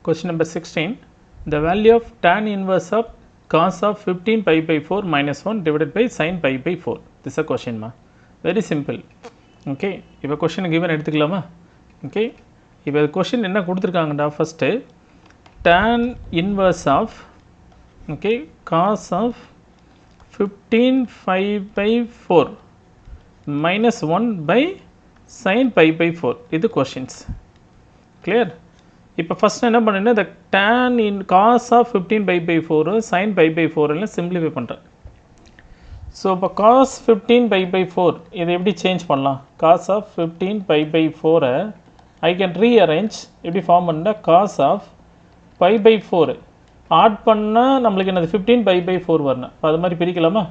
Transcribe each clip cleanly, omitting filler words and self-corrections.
Question number 16. The value of tan inverse of cos of 15 pi by 4 minus 1 divided by sin pi by 4. This is a question ma. Very simple. Okay. இப்போ question given எடுத்துக்கலாமா? Okay. இப்போ question என்ன கொடுத்திருக்காங்கடா first tan inverse of okay cos of 15 pi by 4 minus 1 by sin pi by 4. இது questions. Clear? இப்போ first என்ன பண்ணுன்னா இந்த tan in cos of 15 pi by 4 sin pi by 4 எல்லாம் சிம்பிளிஃபை பண்ணுறேன். ஸோ இப்போ cos 15 pi by 4 இதை எப்படி சேஞ்ச் பண்ணலாம்? cos of 15 pi by 4 I can rearrange எப்படி ஃபார்ம் பண்ணால் cos of pi by 4 add பண்ணால் நம்மளுக்கு என்னது 15 pi by 4 வரணும். இப்போ அது மாதிரி பிரிக்கலாமா?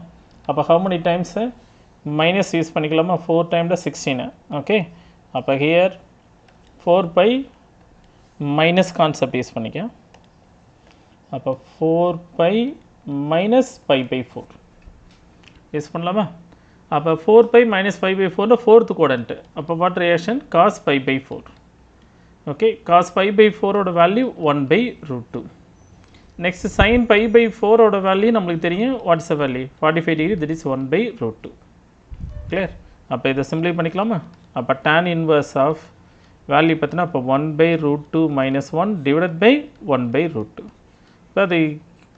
அப்போ how many times minus use பண்ணிக்கலாமா? 4 times 16. ஓகே, அப்போ here 4 pi minus concept use பண்ணிக்க. அப்போ 4 pi minus pi by 4 use பண்ணலாமா? அப்போ 4 pi minus pi by 4 fourth quadrant. அப்போ what reaction? cos pi by 4. Okay, cos pi by 4 ஓட value 1 by root 2. Next sin pi by 4 ஓட value நம்மளுக்கு தெரியும். What's the value? 45 degree, that is 1 by root 2. Clear? அப்போ இதை சிம்பிளை பண்ணிக்கலாமா? அப்போ tan inverse of வேல்யூ பார்த்தீங்கன்னா அப்போ 1 by root 2 minus 1 divided by 1 by root 2. இப்போ அதை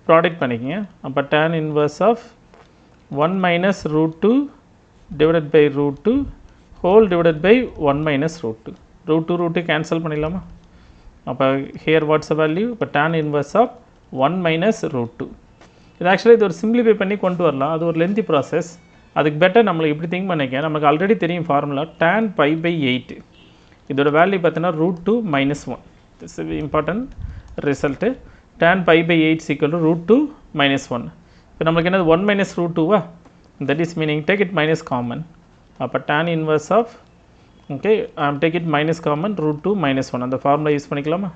ப்ராடக்ட் பண்ணிக்கங்க. அப்போ tan inverse of 1 minus root 2 divided by root 2 whole divided by 1 minus root 2. root 2 cancel பண்ணிடலாமா? அப்போ ஹியர் வாட்ஸ் த வேல்யூ? இப்போ tan inverse of 1 minus root 2. இது ஆக்சுவலாக இது ஒரு சிம்பிளிஃபை பண்ணி கொண்டு வரலாம். அது ஒரு லென்த்தி ப்ராசஸ். அதுக்கு பெட்டர் நம்மளுக்கு இப்படி திங்க் பண்ணிக்க. நமக்கு ஆல்ரெடி தெரியும் ஃபார்முலா tan pi by 8. இதோட வேல்யூ பார்த்தீங்கன்னா root 2 minus 1. This is important result. tan pi by 8 is equal to root 2 minus 1. இப்போ நம்மளுக்கு என்னது 1 minus root 2 that is meaning take it minus common. அப்போ tan inverse of okay take it minus common root 2 minus 1 அந்த formula use பண்ணிக்கலாமா?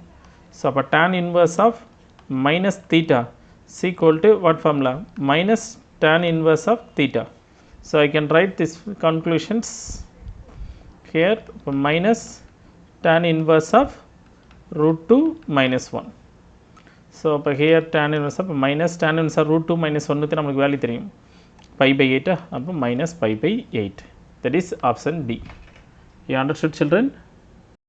So அப்போ tan inverse of minus theta is equal to what formula? minus tan inverse of theta. So I can write this conclusions here minus tan inverse of root 2 minus 1. So அப்போ here tan inverse of minus tan inverse of root 2 minus 1 நம்மளுக்கு value தெரியும் pi by 8. அப்போ minus pi by 8. That is option D. You understood, children?